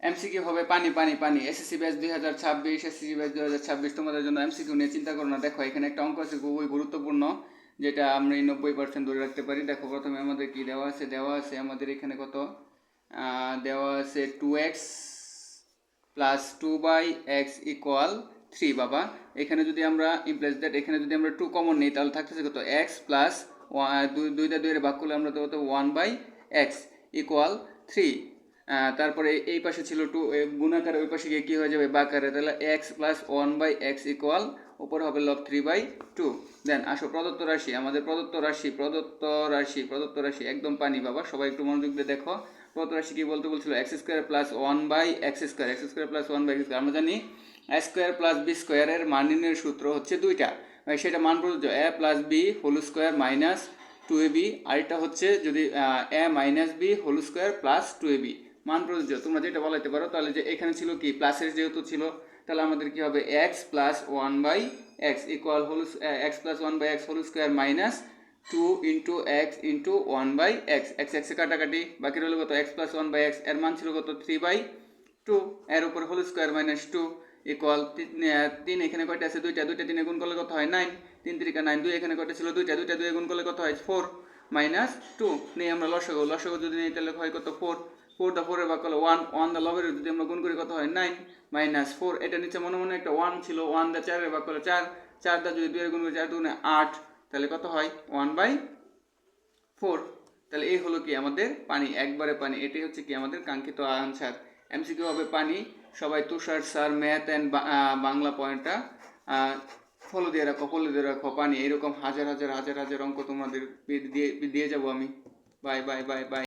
MCQ হবে পানি পানি পানি। এসএসসি ব্যাচ 2026, এসএসসি ব্যাচ 2026 তোমাদের জন্য এমসিকিউ নিয়ে চিন্তা করো না। দেখো এখানে একটা অঙ্ক আছে খুবই গুরুত্বপূর্ণ, যেটা আমরা 90% ধরে রাখতে পারি। দেখো প্রথমে আমাদের কি দেওয়া আছে আমাদের এখানে কত দেওয়া আছে 2x প্লাস 2/x ইকুয়াল 3। বাবা এখানে যদি আমরা ইমপ্লাইজ দ্যাট এখানে যদি আমরা 2 কমন নিই তাহলে থাকতেছে কত x প্লাস 2 ভাগ করলে আমরা তো কত 1/x ইকুয়াল 3। তারপরে এই পাশে ছিল 2, গুণাকারে ওই পাশে গিয়ে কী হয়ে যাবে বাকারে, তাহলে x প্লাস 1/x ইকুয়াল উপরে হবে লব 3/2। দেন আসো প্রদত্ত রাশি, আমাদের প্রদত্ত রাশি একদম পানি বাবা, সবাই একটু মনোযোগ দিয়ে দেখো। প্রদত্ত রাশি কি বলতে বলছিল x square plus 1/x plus 1/x। আমরা জানি a স্কোয়ার প্লাস বি স্কোয়ারের মান নির্ণয়ের সূত্র হচ্ছে দুইটা, সেটা মান প্রযোজ্য a plus b whole square minus 2ab, আরেকটা হচ্ছে যদি a minus b whole square plus 2ab মান প্রযোজ্য। তোমরা যেটা বলাইতে পারো তাহলে যে এখানে ছিল কি প্লাসের যেহেতু ছিল তাহলে আমাদের কি হবে x plus 1/x equal x plus 1/x whole square minus 2 into x into 1/x, x এ কাটাকাটি বাকি রইল কত x প্লাস 1/x, এর মান ছিল কত 3/2, এর উপর হোল স্কোয়ার মাইনাস 2 ইকুয়াল 3। এখানে কয়টা আছে দুইটা, 3 গুণ করলে কত হয় 9, 3 3 9। 2 এখানে কয়টা ছিল দুইটা, 2 গুণ করলে কত হয় 4 মাইনাস 2। নেই আমরা লসাগু যদি নিই তাহলে হয় কত 4 দা 4 এর ভাগ করলে 1 দা লবের যদি আমরা গুণ করি কত হয় 9 মাইনাস 4। এটা নিচে মনে মনে একটা 1 ছিল, 1 দা 4 এর ভাগ করলে 4 দা যদি 2 এর গুণ করি 4 2 8, তাহলে কত হয় 1/4। তাহলে এই হলো কি আমাদের পানি, একবারে পানি। এটাই হচ্ছে কি আমাদের কাঙ্ক্ষিত আনসার। এমসিকিউ হবে পানি। সবাই তুষার স্যার ম্যাথ অ্যান্ড বাংলা পয়েন্টটা ফলো দিয়ে রাখো পানি। এরকম হাজার অঙ্ক তোমাদের দিয়ে যাবো আমি। Bye bye bye bye.